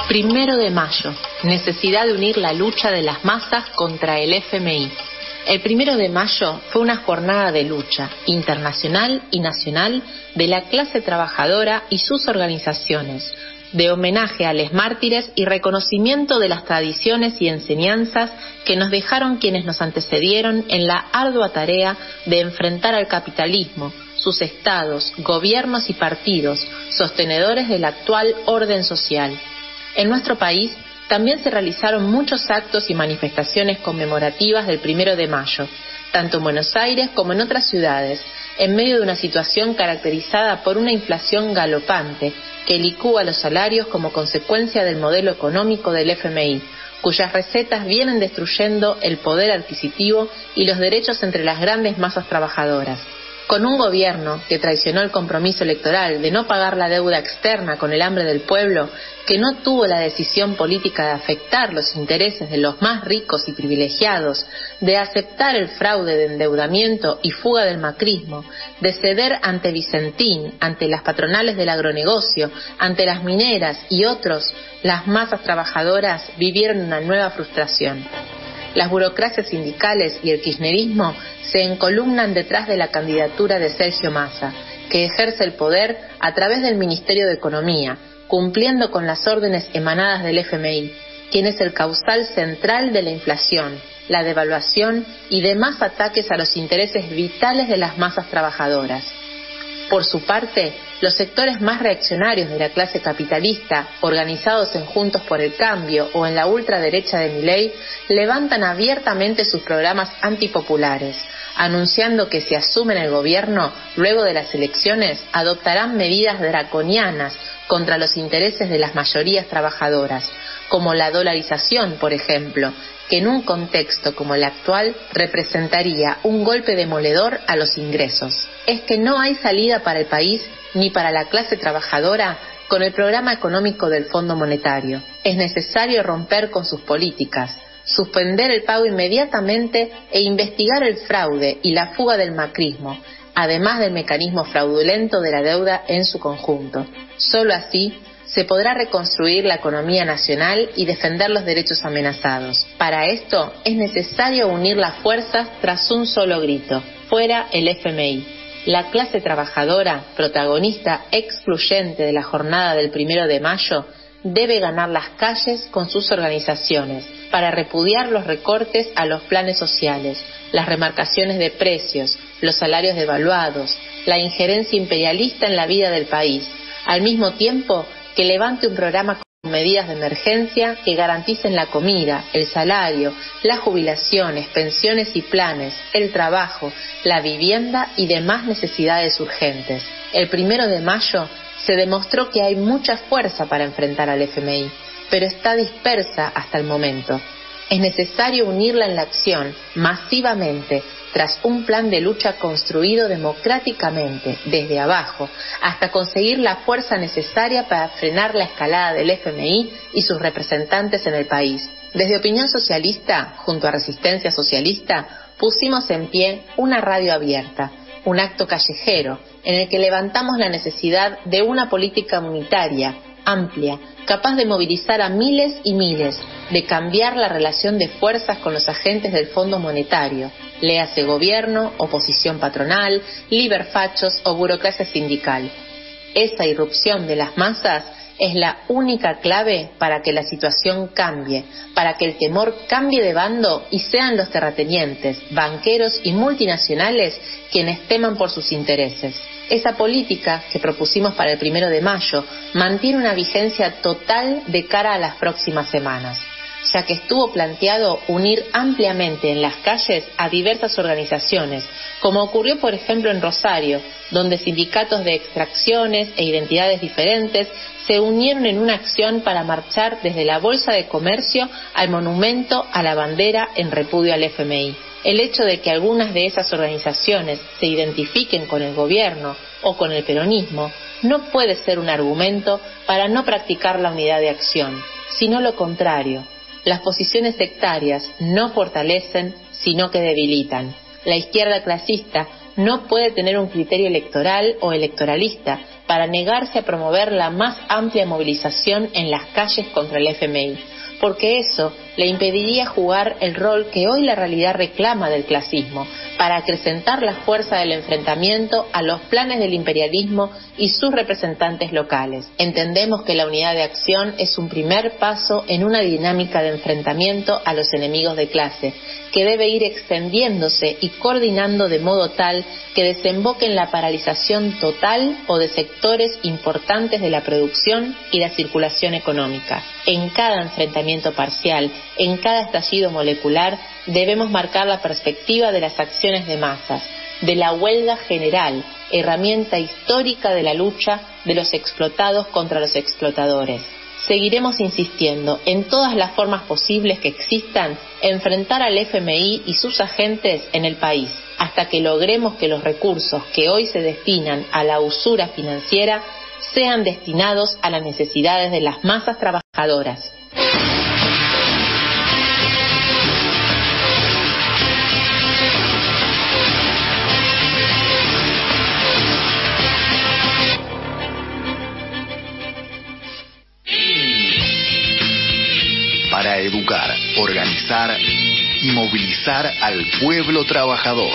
1 de mayo, necesidad de unir la lucha de las masas contra el FMI. El 1 de mayo fue una jornada de lucha internacional y nacional de la clase trabajadora y sus organizaciones, de homenaje a los mártires y reconocimiento de las tradiciones y enseñanzas que nos dejaron quienes nos antecedieron en la ardua tarea de enfrentar al capitalismo, sus estados, gobiernos y partidos, sostenedores del actual orden social. En nuestro país también se realizaron muchos actos y manifestaciones conmemorativas del 1 de mayo, tanto en Buenos Aires como en otras ciudades, en medio de una situación caracterizada por una inflación galopante que licúa los salarios como consecuencia del modelo económico del FMI, cuyas recetas vienen destruyendo el poder adquisitivo y los derechos entre las grandes masas trabajadoras. Con un gobierno que traicionó el compromiso electoral de no pagar la deuda externa con el hambre del pueblo, que no tuvo la decisión política de afectar los intereses de los más ricos y privilegiados, de aceptar el fraude de endeudamiento y fuga del macrismo, de ceder ante Vicentín, ante las patronales del agronegocio, ante las mineras y otros, las masas trabajadoras vivieron una nueva frustración. Las burocracias sindicales y el kirchnerismo se encolumnan detrás de la candidatura de Sergio Massa, que ejerce el poder a través del Ministerio de Economía, cumpliendo con las órdenes emanadas del FMI, quien es el causal central de la inflación, la devaluación y demás ataques a los intereses vitales de las masas trabajadoras. Por su parte, los sectores más reaccionarios de la clase capitalista, organizados en Juntos por el Cambio o en la ultraderecha de Milei, levantan abiertamente sus programas antipopulares, anunciando que si asumen el gobierno, luego de las elecciones, adoptarán medidas draconianas contra los intereses de las mayorías trabajadoras, como la dolarización, por ejemplo, que en un contexto como el actual representaría un golpe demoledor a los ingresos. Es que no hay salida para el país ni para la clase trabajadora con el programa económico del Fondo Monetario. Es necesario romper con sus políticas, suspender el pago inmediatamente e investigar el fraude y la fuga del macrismo, además del mecanismo fraudulento de la deuda en su conjunto. Solo así se podrá reconstruir la economía nacional y defender los derechos amenazados. Para esto es necesario unir las fuerzas tras un solo grito: fuera el FMI. La clase trabajadora, protagonista excluyente de la jornada del 1 de mayo, debe ganar las calles con sus organizaciones para repudiar los recortes a los planes sociales, las remarcaciones de precios, los salarios devaluados, la injerencia imperialista en la vida del país, al mismo tiempo que levante un programa con medidas de emergencia que garanticen la comida, el salario, las jubilaciones, pensiones y planes, el trabajo, la vivienda y demás necesidades urgentes. El 1 de mayo se demostró que hay mucha fuerza para enfrentar al FMI, pero está dispersa hasta el momento. Es necesario unirla en la acción, masivamente, tras un plan de lucha construido democráticamente, desde abajo, hasta conseguir la fuerza necesaria para frenar la escalada del FMI y sus representantes en el país. Desde Opinión Socialista, junto a Resistencia Socialista, pusimos en pie una radio abierta, un acto callejero, en el que levantamos la necesidad de una política unitaria, amplia, capaz de movilizar a miles y miles, de cambiar la relación de fuerzas con los agentes del Fondo Monetario, léase gobierno, oposición patronal, liberfachos o burocracia sindical. Esa irrupción de las masas es la única clave para que la situación cambie, para que el temor cambie de bando y sean los terratenientes, banqueros y multinacionales quienes teman por sus intereses. Esa política que propusimos para el 1 de mayo mantiene una vigencia total de cara a las próximas semanas, ya que estuvo planteado unir ampliamente en las calles a diversas organizaciones, como ocurrió por ejemplo en Rosario, donde sindicatos de extracciones e identidades diferentes se unieron en una acción para marchar desde la Bolsa de Comercio al monumento a la bandera en repudio al FMI. El hecho de que algunas de esas organizaciones se identifiquen con el gobierno o con el peronismo no puede ser un argumento para no practicar la unidad de acción, sino lo contrario. Las posiciones sectarias no fortalecen, sino que debilitan. La izquierda clasista no puede tener un criterio electoral o electoralista para negarse a promover la más amplia movilización en las calles contra el FMI, porque eso le impediría jugar el rol que hoy la realidad reclama del clasismo, para acrecentar la fuerza del enfrentamiento a los planes del imperialismo y sus representantes locales. Entendemos que la unidad de acción es un primer paso en una dinámica de enfrentamiento a los enemigos de clase, que debe ir extendiéndose y coordinando de modo tal que desemboque en la paralización total o de sectores importantes de la producción y la circulación económica. En cada enfrentamiento parcial, en cada estallido molecular, debemos marcar la perspectiva de las acciones de masas, de la huelga general, herramienta histórica de la lucha de los explotados contra los explotadores. Seguiremos insistiendo en todas las formas posibles que existan enfrentar al FMI y sus agentes en el país, hasta que logremos que los recursos que hoy se destinan a la usura financiera sean destinados a las necesidades de las masas trabajadoras. Para educar, organizar y movilizar al pueblo trabajador.